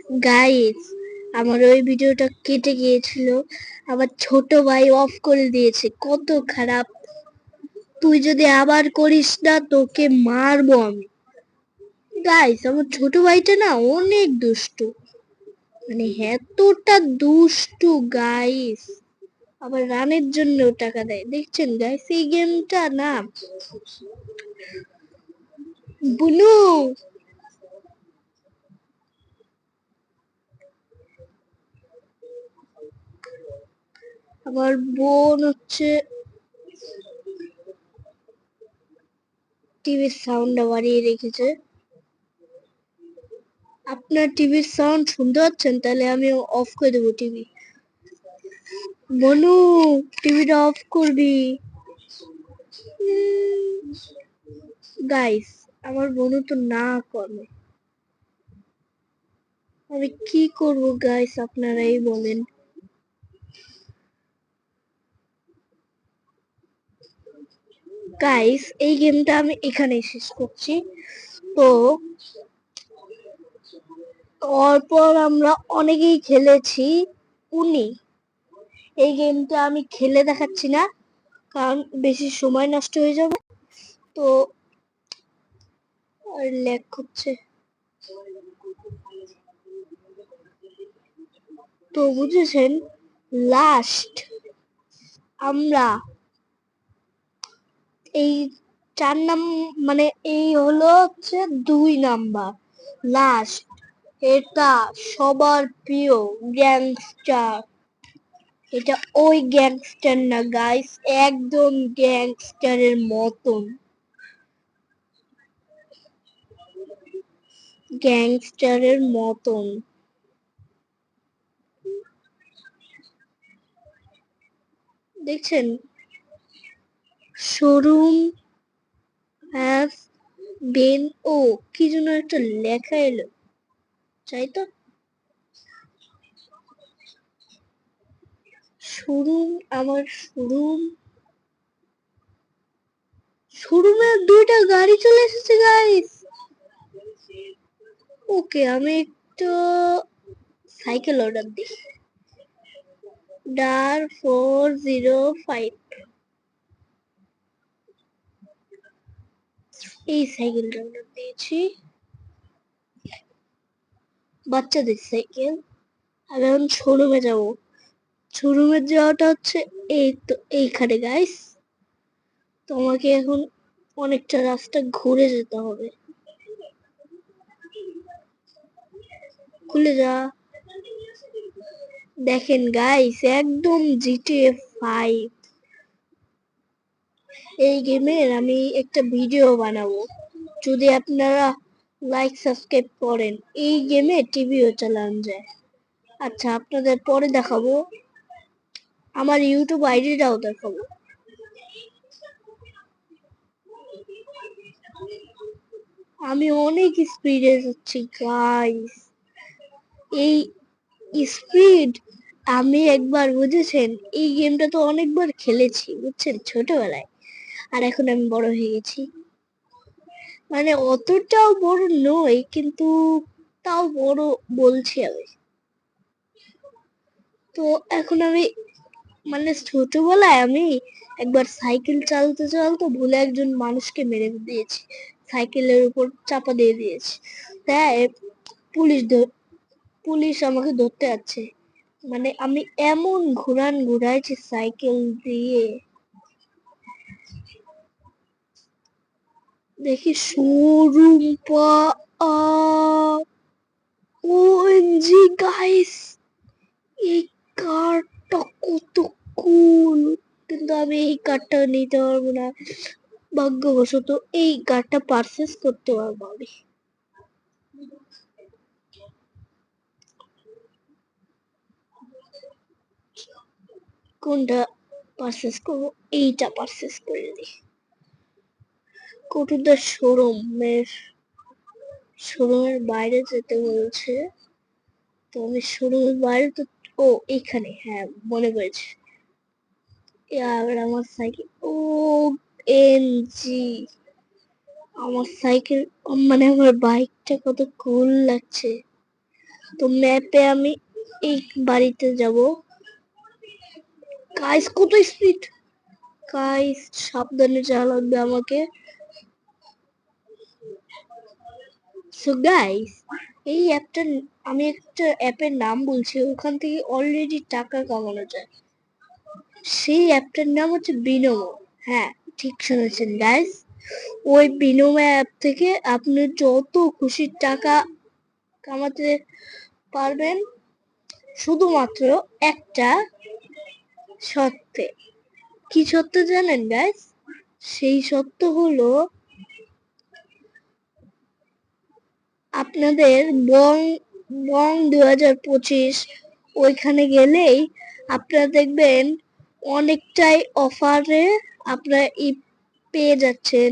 Guys, আমার ওই ভিডিওটা কেটে গিয়েছিল, আমার ছোট ভাই অফ করে দিয়েছে। কত খারাপ! তুই যদি আবার করিস না তোকে মারবো আমি। গাইস, আমার ছোট ভাইটা না অনেক দুষ্টু, মানে এতটা দুষ্টু গাইস। আবার রানের জন্য টাকা দেয়, দেখছেন গাইস? এই গেমটা না বুনু, আমার বোন হচ্ছে টিভির সাউন্ডটা বাড়িয়ে রেখেছে। আপনার টিভির সাউন্ড শুনতে পাচ্ছেন? তাহলে আমি অফ করে দেবো টিভি। বনু, টিভিটা অফ করবি। গাইস, আমার বনু তো না করে। আমি কি করব গাইস, আপনারাই বলেন। গাইস, এই গেমটা আমি এখানেই শেষ করছি। তো তারপর আমরা অনেকেই খেলেছি উনি। এই গেমটা আমি খেলে দেখাচ্ছি না, কারণ বেশি সময় নষ্ট হয়ে যাবে। তো আর ল্যাগ হচ্ছে, তো বুঝেছেন। লাস্ট আমরা এই 4 মানে এই হলো হচ্ছে 2 নাম্বার লাস্ট। এটা সবার প্রিয় গ্যাংস্টার। এটা ওই গ্যাংস্টার না গাইস, একদম গ্যাংস্টারের মতন। গ্যাংস্টারের মতন দেখছেন? শোরুম হ্যাভ বেন, ও কি যেন একটা লেখা এলো, চাই তো। শোরুম, আমার শোরুম, শোরুমে 2টা গাড়ি চলে এসেছে গাইস। ওকে, আমি একটু সাইকেল অর্ডার দিই। ডার 405, এই সাইকেলটা অর্ডার দিয়েছি, বাচ্চাদের সাইকেল। আর এখন শোরুমে যাবো। শোরুমে যাওয়াটা হচ্ছে এই তো এইখানে গাইস। তোমাকে এখন অনেকটা রাস্তা ঘুরে যেতে হবে। খুলে যা। দেখেন গাইস, একদম জিটিএ 5। এই গেমের আমি একটা ভিডিও বানাবো, যদি আপনারা লাইক সাবস্ক্রাইব করেন। এই গেমে টিভিও চালানো যায়। আচ্ছা, আপনাদের পরে দেখাবো, আমার ইউটিউব আইডিটাও দেখাবো। আমি অনেক স্পিডে যাচ্ছি গাইস। এই স্পিড আমি একবার, বুঝেছেন, এই গেমটা তো অনেকবার খেলেছি বুঝছেন, ছোটবেলায়। আর এখন আমি বড় হয়ে গেছি, মানে অতটাও বড় নই, কিন্তু তাও বড় বলছি আমি। তো এখন আমি, মানে ছোটবেলায় আমি একবার সাইকেল চালাতে চালাতে ভুলে একজন মানুষকে মেরে দিয়েছি, সাইকেলের উপর চাপা দিয়ে দিয়েছি। তাই পুলিশ পুলিশ আমাকে ধরতে যাচ্ছে, মানে আমি এমন ঘুরাইছি সাইকেল দিয়ে। দেখি শোরুম পা, ওএমজি গাইস, এই কারটা কত কুল! কিন্তু আমি এই কারটা নিতে পারবো না, ভাগ্যবশত এই কারটা পারচেস করতে পারবো আমি। কোনটা পারচেস করবো? এইটা পারচেস করে দিই। গো টু দ্য শোরুমের বাইরে যেতে বলছে, তো আমি শোরুমের বাইরে তো, ও এখানে, হ্যাঁ মনে পড়েছে। আর আমার সাইকেল, ও এমজি, আমার সাইকেল, মানে আমার বাইকটা কত কুল লাগছে। তো ম্যাপে আমি এই বাড়িতে যাব। গাইস কত স্পিড! গাইস সাবধানে চালাবে আমাকে। সো গাইস এই অ্যাপটা, আমি একটা অ্যাপের নাম বলছি, ওখান থেকে অলরেডি টাকা কামানো যায়। সেই অ্যাপটার নাম হচ্ছে বিনোমো। হ্যাঁ, ঠিক শুনেছেন গাইস। ওই বিনোমো অ্যাপ থেকে আপনি যত খুশি টাকা কামাতে পারবেন, শুধুমাত্র একটা শর্তে। কি সত্য জানেন গাইস? সেই সত্য হলো আপনাদের বং 2025 ওইখানে গেলেই আপনারা দেখবেন অনেকটাই অফারে আপনারা পেয়ে যাচ্ছেন,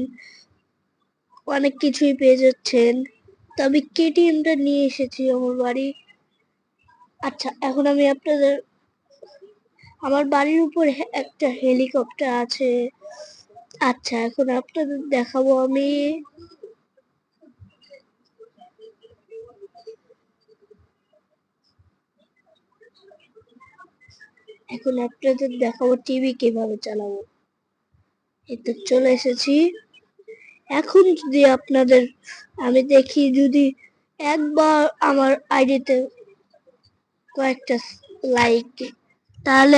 অনেক কিছুই পেয়ে যাচ্ছেন। তো আমি কেটিএমটা নিয়ে এসেছি আমার বাড়ি। আচ্ছা, এখন আমি আপনাদের, আমার বাড়ির উপর একটা হেলিকপ্টার আছে। আচ্ছা, এখন আপনাদের দেখাবো আমি এখন আপনাদের দেখাবো টিভি কিভাবে চালাবো। এই তো চলে এসেছি। এখন যদি আপনাদের আমি দেখি, যদি একবার আমার আইডিতে কয়েকটা লাইক, তাহলে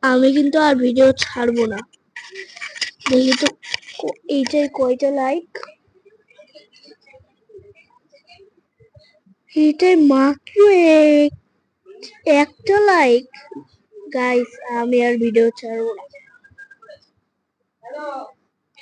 আমি কিন্তু আর ভিডিও ছাড়বো না। দেখি তো এইটাই কয়টা লাইক। এইটাই মাত্র একটা লাইক। গাইস আমি আর ভিডিও ছাড়বো না।